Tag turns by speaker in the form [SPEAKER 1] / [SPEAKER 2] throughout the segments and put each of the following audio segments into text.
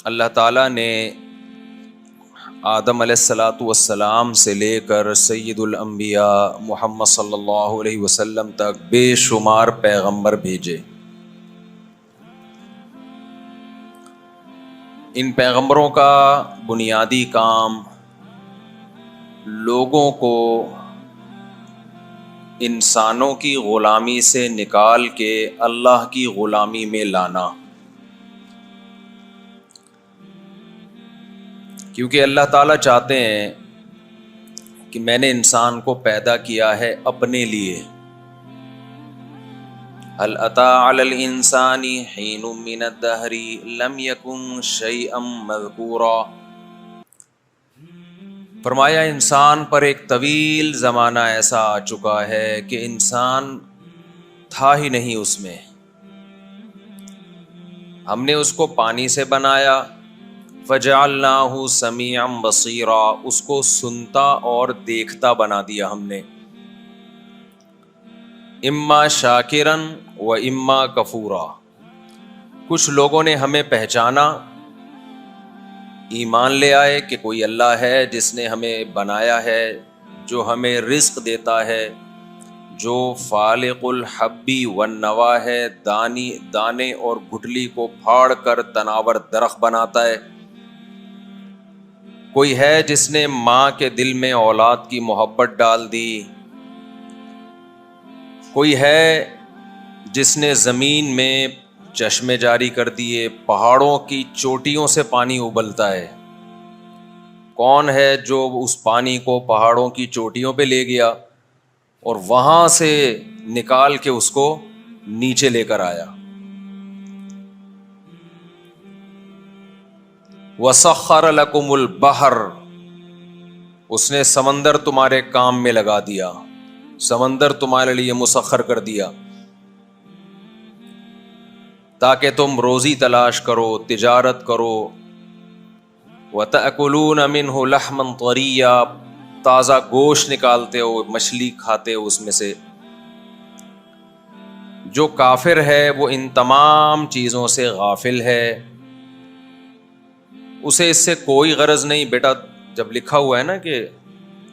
[SPEAKER 1] اللہ تعالیٰ نے آدم علیہ الصلاۃ والسلام سے لے کر سید الانبیاء محمد صلی اللہ علیہ وسلم تک بے شمار پیغمبر بھیجے۔ ان پیغمبروں کا بنیادی کام لوگوں کو انسانوں کی غلامی سے نکال کے اللہ کی غلامی میں لانا، کیونکہ اللہ تعالیٰ چاہتے ہیں کہ میں نے انسان کو پیدا کیا ہے اپنے لیے۔ هل أتى على الإنسان حين من الدهر لم يكن شيئا مذكورا۔ فرمایا انسان پر ایک طویل زمانہ ایسا آ چکا ہے کہ انسان تھا ہی نہیں اس میں۔ ہم نے اس کو پانی سے بنایا، فجعلناہ سمیعا بصیرا، اس کو سنتا اور دیکھتا بنا دیا ہم نے۔ اما شاکرن و اما کفورا، کچھ لوگوں نے ہمیں پہچانا، ایمان لے آئے کہ کوئی اللہ ہے جس نے ہمیں بنایا ہے، جو ہمیں رزق دیتا ہے، جو فالق الحبی والنوا ہے، دانے اور گٹلی کو پھاڑ کر تناور درخت بناتا ہے۔ کوئی ہے جس نے ماں کے دل میں اولاد کی محبت ڈال دی، کوئی ہے جس نے زمین میں چشمے جاری کر دیے، پہاڑوں کی چوٹیوں سے پانی ابلتا ہے۔ کون ہے جو اس پانی کو پہاڑوں کی چوٹیوں پہ لے گیا اور وہاں سے نکال کے اس کو نیچے لے کر آیا؟ وَسَخَّرَ لَكُمُ الْبَحْرَ، اس نے سمندر تمہارے کام میں لگا دیا، سمندر تمہارے لیے مسخر کر دیا تاکہ تم روزی تلاش کرو، تجارت کرو۔ وَتَأْكُلُونَ مِنْهُ لَحْمًا طَرِيًّا، تازہ گوشت نکالتے ہو، مچھلی کھاتے ہو اس میں سے۔ جو کافر ہے وہ ان تمام چیزوں سے غافل ہے، اسے اس سے کوئی غرض نہیں۔ بیٹا جب لکھا ہوا ہے نا کہ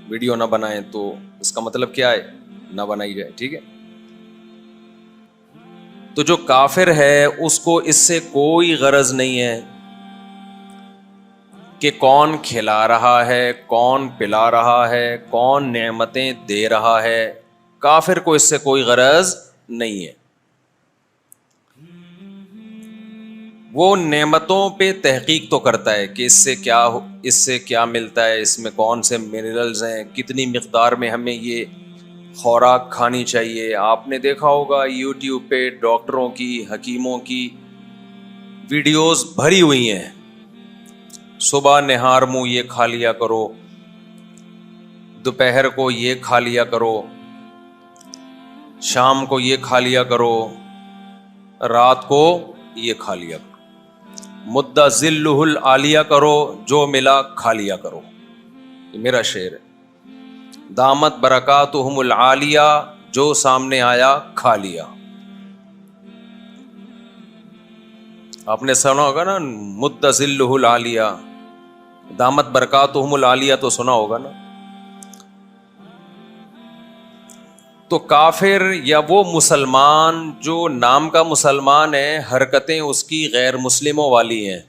[SPEAKER 1] ویڈیو نہ بنائیں تو اس کا مطلب کیا ہے؟ نہ بنائی جائے، ٹھیک ہے؟ تو جو کافر ہے اس کو اس سے کوئی غرض نہیں ہے کہ کون کھلا رہا ہے، کون پلا رہا ہے، کون نعمتیں دے رہا ہے۔ کافر کو اس سے کوئی غرض نہیں ہے۔ وہ نعمتوں پہ تحقیق تو کرتا ہے کہ اس سے کیا ملتا ہے، اس میں کون سے منرلز ہیں، کتنی مقدار میں ہمیں یہ خوراک کھانی چاہیے۔ آپ نے دیکھا ہوگا یوٹیوب پہ ڈاکٹروں کی، حکیموں کی ویڈیوز بھری ہوئی ہیں، صبح نہار منہ یہ کھا لیا کرو، دوپہر کو یہ کھا لیا کرو، شام کو یہ کھا لیا کرو، رات کو یہ کھا لیا کرو، مدہ ذلہ العالیہ کرو، جو ملا کھا لیا کرو۔ یہ میرا شعر ہے۔ دامت برکاتہم العالیہ، جو سامنے آیا کھا لیا۔ آپ نے سنا ہوگا نا مدہ ذلہ العالیہ، دامت برکاتہم العالیہ تو سنا ہوگا نا۔ تو کافر یا وہ مسلمان جو نام کا مسلمان ہے، حرکتیں اس کی غیر مسلموں والی ہیں،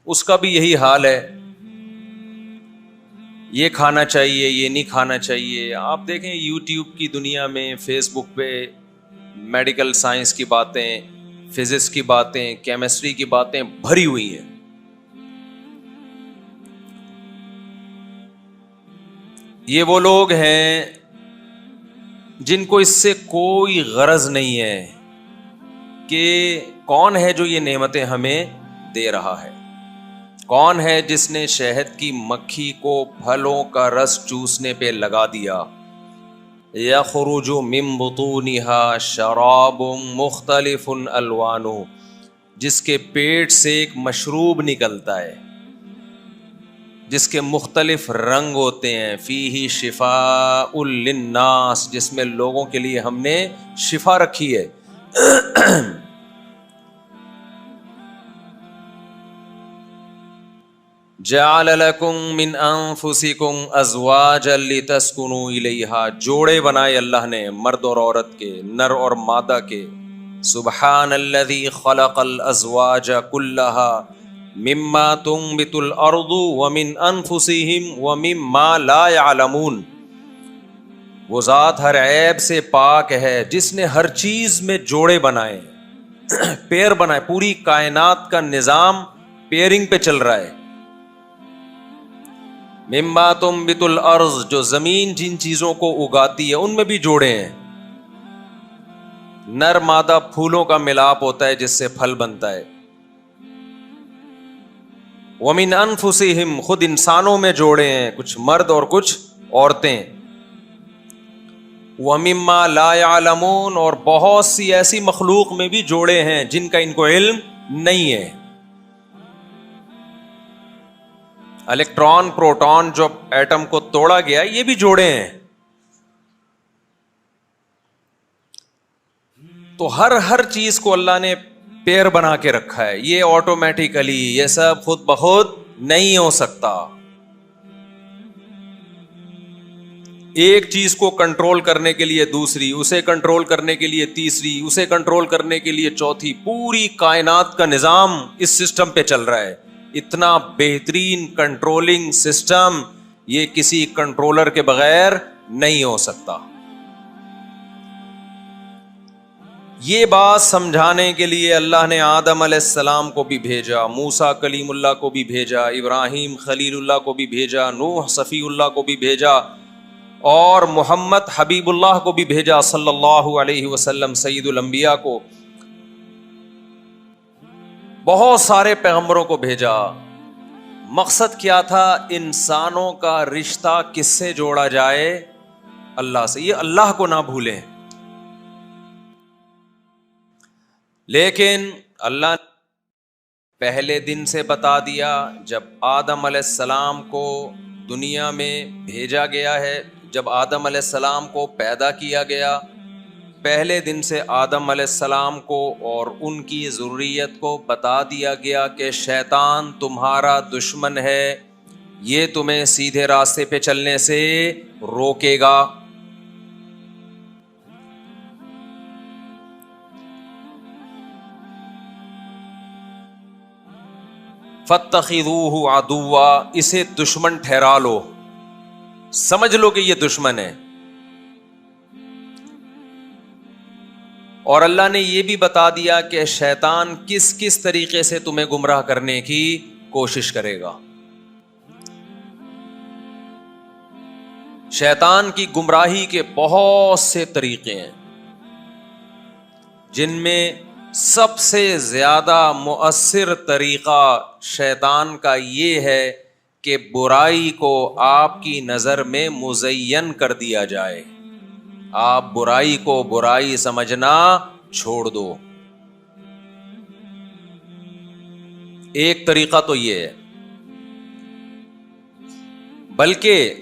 [SPEAKER 1] اس کا بھی یہی حال ہے۔ یہ کھانا چاہیے، یہ نہیں کھانا چاہیے۔ آپ دیکھیں یوٹیوب کی دنیا میں، فیس بک پہ میڈیکل سائنس کی باتیں، فزکس کی باتیں، کیمسٹری کی باتیں بھری ہوئی ہیں۔ یہ وہ لوگ ہیں جن کو اس سے کوئی غرض نہیں ہے کہ کون ہے جو یہ نعمتیں ہمیں دے رہا ہے، کون ہے جس نے شہد کی مکھی کو پھلوں کا رس چوسنے پہ لگا دیا۔ یخرج من بطونها شراب مختلف الوانہ، جس کے پیٹ سے ایک مشروب نکلتا ہے جس کے مختلف رنگ ہوتے ہیں، فیہ شفاء للناس، جس میں لوگوں کے لیے ہم نے شفا رکھی ہے۔ جعل لکم من انفسکم ازواجا لتسکنوا الیہا، جوڑے بنائے اللہ نے مرد اور عورت کے، نر اور مادہ کے. سبحان الذی خلق الازواج کلہا مما تنبت الارض ومن انفسہم ومما لا یعلمون. وہ ذات ہر عیب سے پاک ہے جس نے ہر چیز میں جوڑے بنائے، پیر بنائے. پوری کائنات کا نظام پیئرنگ پہ چل رہا ہے. مما تنبت الارض، جو زمین جن چیزوں کو اگاتی ہے ان میں بھی جوڑے ہیں. نر مادہ پھولوں کا ملاپ ہوتا ہے جس سے پھل بنتا ہے. ومن انفسہم، خود انسانوں میں جوڑے ہیں، کچھ مرد اور کچھ عورتیں. ومما لا یعلمون، اور بہت سی ایسی مخلوق میں بھی جوڑے ہیں جن کا ان کو علم نہیں ہے. الیکٹران پروٹون جو ایٹم کو توڑا گیا یہ بھی جوڑے ہیں. تو ہر چیز کو اللہ نے پیر بنا کے رکھا ہے. یہ آٹومیٹیکلی، یہ سب خود بخود نہیں ہو سکتا. ایک چیز کو کنٹرول کرنے کے لیے دوسری، اسے کنٹرول کرنے کے لیے تیسری، اسے کنٹرول کرنے کے لیے چوتھی. پوری کائنات کا نظام اس سسٹم پہ چل رہا ہے. اتنا بہترین کنٹرولنگ سسٹم یہ کسی کنٹرولر کے بغیر نہیں ہو سکتا. یہ بات سمجھانے کے لیے اللہ نے آدم علیہ السلام کو بھی بھیجا، موسیٰ کلیم اللہ کو بھی بھیجا، ابراہیم خلیل اللہ کو بھی بھیجا، نوح صفی اللہ کو بھی بھیجا، اور محمد حبیب اللہ کو بھی بھیجا صلی اللہ علیہ وسلم سید الانبیاء کو. بہت سارے پیغمبروں کو بھیجا. مقصد کیا تھا؟ انسانوں کا رشتہ کس سے جوڑا جائے؟ اللہ سے. یہ اللہ کو نہ بھولیں. لیکن اللہ پہلے دن سے بتا دیا، جب آدم علیہ السلام کو دنیا میں بھیجا گیا ہے، جب آدم علیہ السلام کو پیدا کیا گیا، پہلے دن سے آدم علیہ السلام کو اور ان کی ذریت کو بتا دیا گیا کہ شیطان تمہارا دشمن ہے، یہ تمہیں سیدھے راستے پہ چلنے سے روکے گا. فَاتَّخِذُوهُ عَدُوًّا، اسے دشمن ٹھہرا لو، سمجھ لو کہ یہ دشمن ہے. اور اللہ نے یہ بھی بتا دیا کہ شیطان کس کس طریقے سے تمہیں گمراہ کرنے کی کوشش کرے گا. شیطان کی گمراہی کے بہت سے طریقے ہیں، جن میں سب سے زیادہ مؤثر طریقہ شیطان کا یہ ہے کہ برائی کو آپ کی نظر میں مزین کر دیا جائے. آپ برائی کو برائی سمجھنا چھوڑ دو. ایک طریقہ تو یہ ہے. بلکہ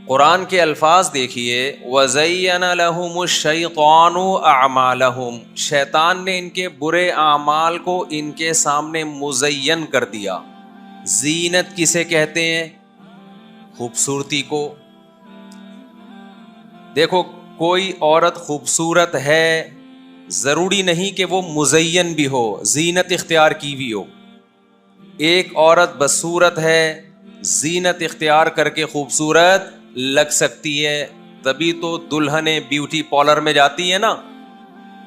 [SPEAKER 1] قرآن کے الفاظ دیکھیے، وَزَيَّنَ لَهُمُ الشَّيْطَانُ أَعْمَالَهُمْ، شیطان نے ان کے برے اعمال کو ان کے سامنے مزین کر دیا. زینت کسے کہتے ہیں؟ خوبصورتی کو. دیکھو، کوئی عورت خوبصورت ہے، ضروری نہیں کہ وہ مزین بھی ہو، زینت اختیار کی بھی ہو. ایک عورت بدصورت ہے، زینت اختیار کر کے خوبصورت لگ سکتی ہے. تبھی تو دلہنیں بیوٹی پارلر میں جاتی ہیں نا،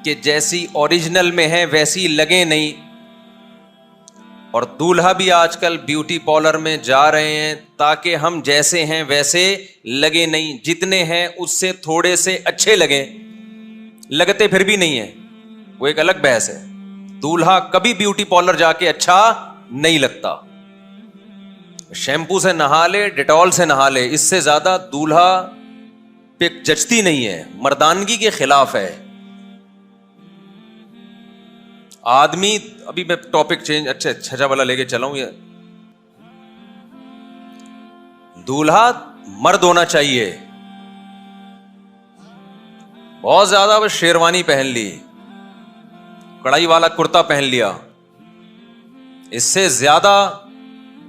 [SPEAKER 1] کہ جیسی اوریجنل میں ہے ویسی لگیں نہیں. اور دولہا بھی آج کل بیوٹی پارلر میں جا رہے ہیں تاکہ ہم جیسے ہیں ویسے لگے نہیں، جتنے ہیں اس سے تھوڑے سے اچھے لگیں. لگتے پھر بھی نہیں ہیں، وہ ایک الگ بحث ہے. دولہا کبھی بیوٹی پارلر جا کے اچھا نہیں لگتا. شیمپو سے نہا لے، ڈیٹول سے نہا لے، اس سے زیادہ دولہا پہ جچتی نہیں ہے، مردانگی کے خلاف ہے. آدمی، ابھی میں ٹاپک چینج اچھا والا لے کے چلا ہوں. یہ دولہا مرد ہونا چاہیے. بہت زیادہ بس شیروانی پہن لی، کڑائی والا کرتا پہن لیا، اس سے زیادہ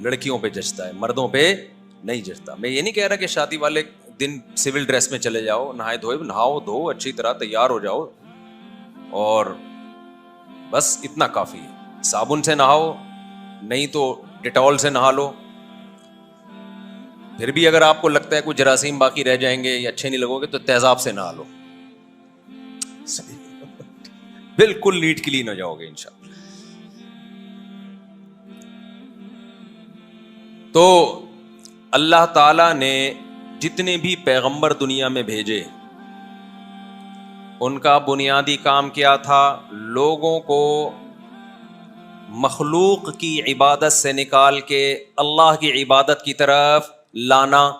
[SPEAKER 1] لڑکیوں پہ جچتا ہے, مردوں پہ نہیں جچتا. میں یہ نہیں کہہ رہا کہ شادی والے دن سول ڈریس میں چلے جاؤ, نہائے دھوئے, نہاؤ دھو اچھی طرح تیار ہو جاؤ اور بس اتنا کافی ہے. صابن سے نہاؤ, نہیں تو ڈیٹول سے نہا لو. پھر بھی اگر آپ کو لگتا ہے کوئی جراثیم باقی رہ جائیں گے یا اچھے نہیں لگو گے تو تیزاب سے نہا لو, بالکل نیٹ کلین ہو جاؤ گے انشاءاللہ. تو اللہ تعالیٰ نے جتنے بھی پیغمبر دنیا میں بھیجے, ان کا بنیادی کام کیا تھا؟ لوگوں کو مخلوق کی عبادت سے نکال کے اللہ کی عبادت کی طرف لانا.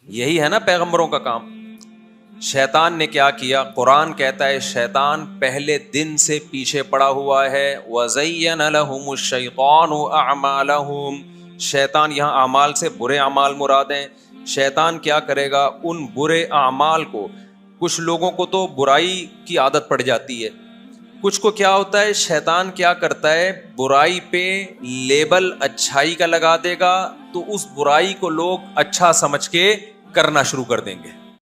[SPEAKER 1] یہی ہے نا پیغمبروں کا کام. شیطان نے کیا کیا؟ قرآن کہتا ہے شیطان پہلے دن سے پیچھے پڑا ہوا ہے. وَزَيَّنَ لَهُمُ الشَّيْطَانُ أَعْمَالَهُمْ. شیطان, یہاں اعمال سے برے اعمال مراد ہیں. شیطان کیا کرے گا؟ ان برے اعمال کو, کچھ لوگوں کو تو برائی کی عادت پڑ جاتی ہے, کچھ کو کیا ہوتا ہے, شیطان کیا کرتا ہے, برائی پہ لیبل اچھائی کا لگا دے گا, تو اس برائی کو لوگ اچھا سمجھ کے کرنا شروع کر دیں گے.